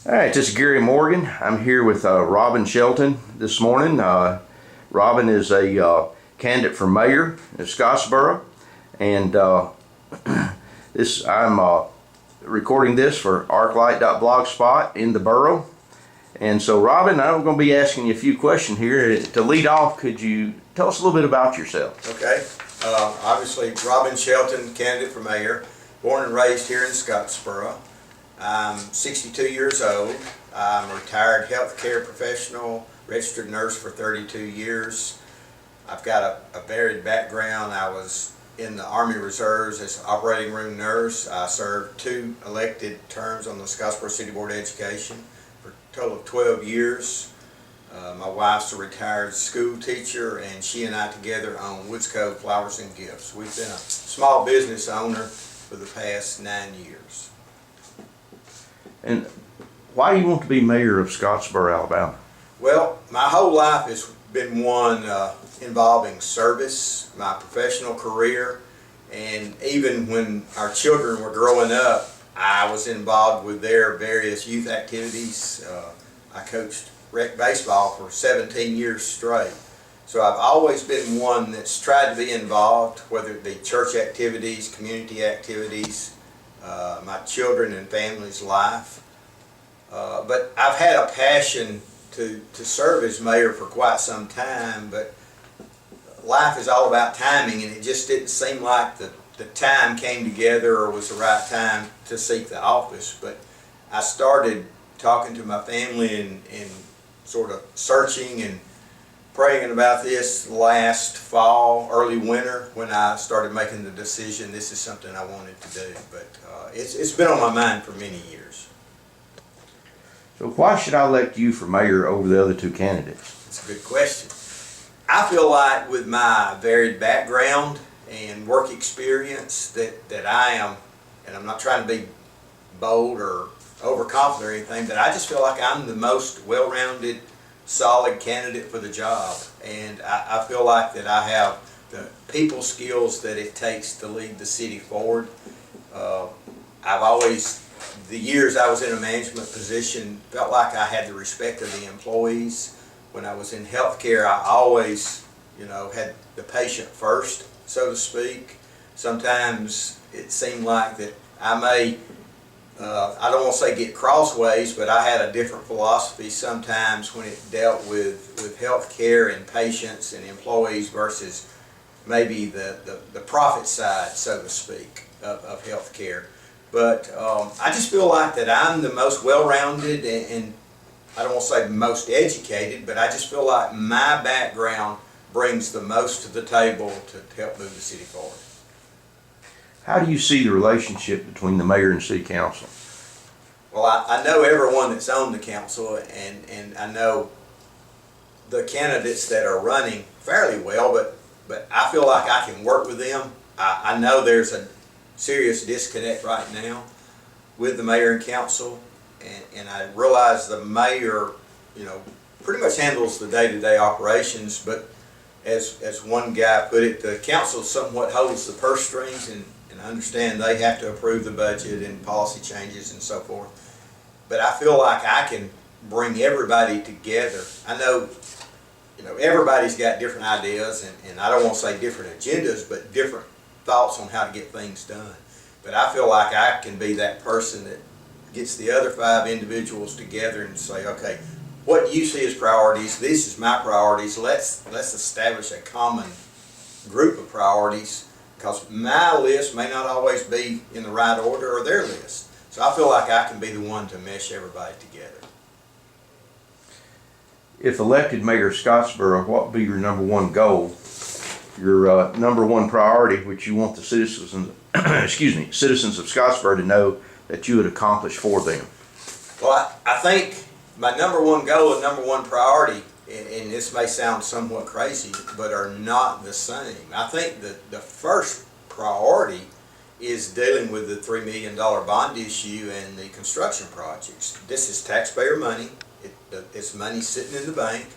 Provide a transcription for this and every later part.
All right, this is Gary Morgan. I'm here with Robin Shelton this morning. Robin is a candidate for mayor of Scottsboro, and I'm recording this for arclight.blogspot in the borough. And so, Robin, I'm going to be asking you a few questions here. To lead off, could you tell us a little bit about yourself? Okay. Obviously, Robin Shelton, candidate for mayor, born and raised here in Scottsboro. I'm 62 years old. I'm a retired healthcare professional, registered nurse for 32 years. I've got a varied background. I was in the Army Reserves as an operating room nurse. I served 2 elected terms on the Scottsboro City Board of Education for a total of 12 years. My wife's a retired school teacher, and she and I together own Woods Cove Flowers and Gifts. We've been a small business owner for the past 9 years. And why do you want to be mayor of Scottsboro, Alabama? Well, my whole life has been one involving service, my professional career, and even when our children were growing up, I was involved with their various youth activities. I coached rec baseball for 17 years straight. So I've always been one that's tried to be involved, whether it be church activities, community activities, my children and family's life. But I've had a passion to serve as mayor for quite some time, but life is all about timing, and it just didn't seem like the time came together or was the right time to seek the office. But I started talking to my family and sort of searching and praying about this last fall, early winter, when I started making the decision this is something I wanted to do. But it's been on my mind for many years. So why should I elect you for mayor over the other 2 candidates? That's a good question. I feel like with my varied background and work experience that I am, and I'm not trying to be bold or overconfident or anything, but I just feel like I'm the most well-rounded, solid candidate for the job. And I feel like that I have the people skills that it takes to lead the city forward. I've always, the years I was in a management position, felt like I had the respect of the employees. When I was in healthcare, I always, had the patient first, so to speak. Sometimes it seemed like that I may, I don't want to say get crossways, but I had a different philosophy sometimes when it dealt with healthcare and patients and employees versus maybe the profit side, so to speak, of healthcare. But I just feel like that I'm the most well-rounded and I don't want to say the most educated, but I just feel like my background brings the most to the table to help move the city forward. How do you see the relationship between the mayor and city council? Well, I know everyone that's on the council, and I know the candidates that are running fairly well, but I feel like I can work with them. I know there's a serious disconnect right now with the mayor and council, and I realize the mayor, pretty much handles the day-to-day operations, but as one guy put it, the council somewhat holds the purse strings, and I understand they have to approve the budget and policy changes and so forth. But I feel like I can bring everybody together. I know, everybody's got different ideas, and I don't want to say different agendas, but different thoughts on how to get things done. But I feel like I can be that person that gets the other 5 individuals together and say, okay, what you see as priorities, this is my priorities, let's establish a common group of priorities, because my list may not always be in the right order or their list. So I feel like I can be the one to mesh everybody together. If elected mayor of Scottsboro, what would be your number 1 goal, your number 1 priority, which you want the citizens, citizens of Scottsboro to know that you would accomplish for them? Well, I think my number 1 goal and number 1 priority, and this may sound somewhat crazy, but are not the same. I think that the first priority is dealing with the $3 million bond issue and the construction projects. This is taxpayer money. It's money sitting in the bank,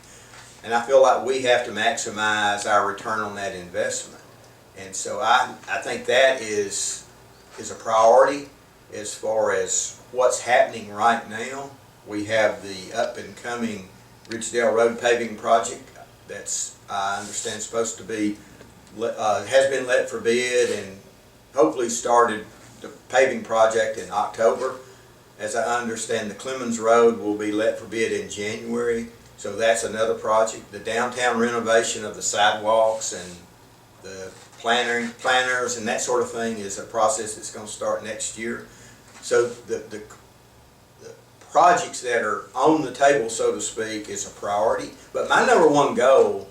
and I feel like we have to maximize our return on that investment. And so I think that is a priority as far as what's happening right now. We have the up and coming Ridgedale Road paving project that's, I understand, supposed to be, has been let for bid and hopefully started the paving project in October. As I understand, the Clemens Road will be let for bid in January, so that's another project. The downtown renovation of the sidewalks and the planners and that sort of thing is a process that's going to start next year. So the projects that are on the table, so to speak, is a priority. But my number one goal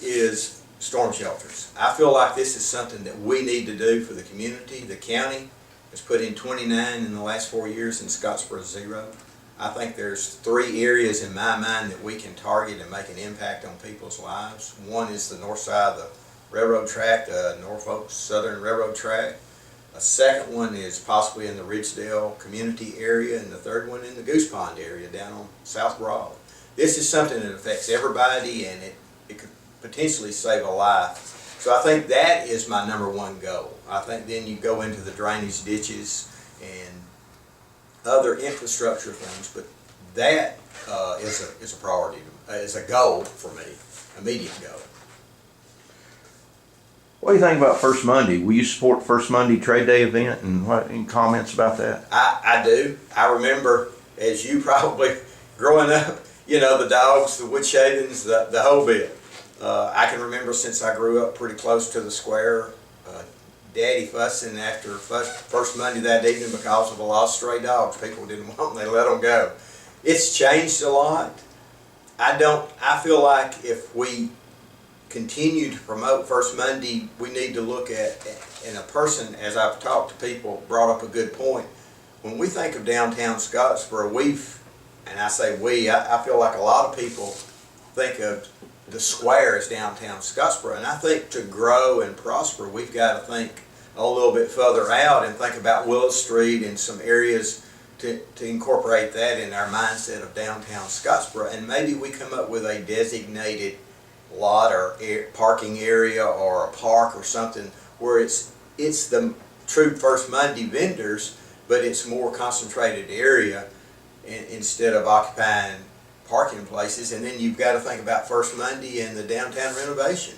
is storm shelters. I feel like this is something that we need to do for the community. The county has put in 29 in the last 4 years, and Scottsboro 0. I think there's 3 areas in my mind that we can target and make an impact on people's lives. One is the north side of the railroad track, the Norfolk Southern Railroad track. A second one is possibly in the Ridgedale community area, and the third one in the Goose Pond area down on South Broad. This is something that affects everybody, and it could potentially save a life. So I think that is my number one goal. I think then you go into the drainage ditches and other infrastructure things, but that is a priority, is a goal for me, immediate goal. What do you think about First Monday? Will you support First Monday Trade Day event, and any comments about that? I do. I remember, as you probably growing up, you know, the dogs, the wood shavings, the whole bit. I can remember since I grew up pretty close to the square, Daddy fussing after First Monday that evening because of a lost stray dogs. People didn't want them, they let them go. It's changed a lot. I feel like if we continue to promote First Monday, we need to look at, and a person, as I've talked to people, brought up a good point. When we think of downtown Scottsboro, and I say we, I feel like a lot of people think of the square as downtown Scottsboro, and I think to grow and prosper, we've got to think a little bit further out and think about Willow Street and some areas to incorporate that in our mindset of downtown Scottsboro, and maybe we come up with a designated lot or parking area or a park or something where it's the true First Monday vendors, but it's more concentrated area instead of occupying parking places. And then you've got to think about First Monday and the downtown renovation.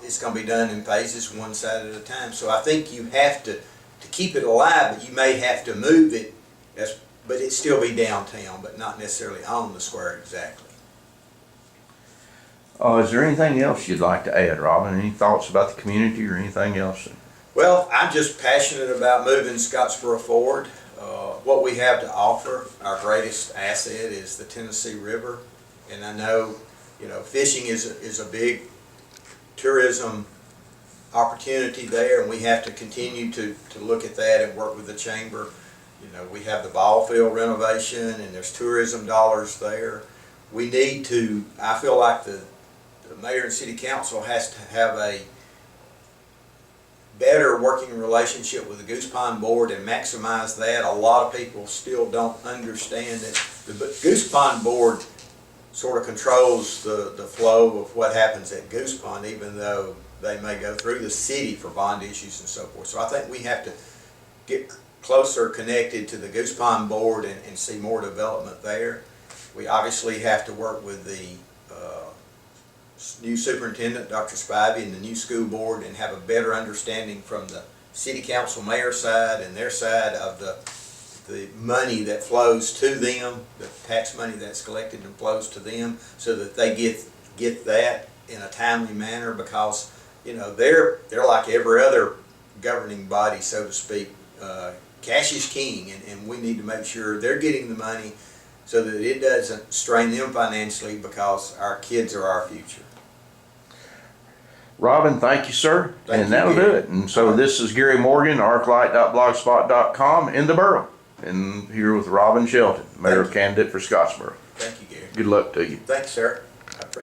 It's going to be done in phases, one side at a time. So I think you have to keep it alive, but you may have to move it, but it still be downtown, but not necessarily on the square exactly. Is there anything else you'd like to add, Robin? Any thoughts about the community or anything else? Well, I'm just passionate about moving Scottsboro forward. What we have to offer, our greatest asset is the Tennessee River. And I know, you know, fishing is a big tourism opportunity there, and we have to continue to look at that and work with the chamber. You know, we have the ball field renovation, and there's tourism dollars there. We need to, I feel like the mayor and city council has to have a better working relationship with the Goose Pond board and maximize that. A lot of people still don't understand that the Goose Pond board sort of controls the flow of what happens at Goose Pond, even though they may go through the city for bond issues and so forth. So I think we have to get closer connected to the Goose Pond board and see more development there. We obviously have to work with the new superintendent, Dr. Spivey, and the new school board, and have a better understanding from the city council mayor side and their side of the money that flows to them, the tax money that's collected and flows to them, so that they get that in a timely manner, because you know they're like every other governing body, so to speak. Cash is king, and we need to make sure they're getting the money so that it doesn't strain them financially, because our kids are our future. Robin, thank you, sir. Thank and you, that'll Gary. do it. And so this is Gary Morgan, arclight.blogspot.com in the borough. And here with Robin Shelton, mayor candidate for Scottsboro. Thank you, Gary. Good luck to you. Thanks, sir.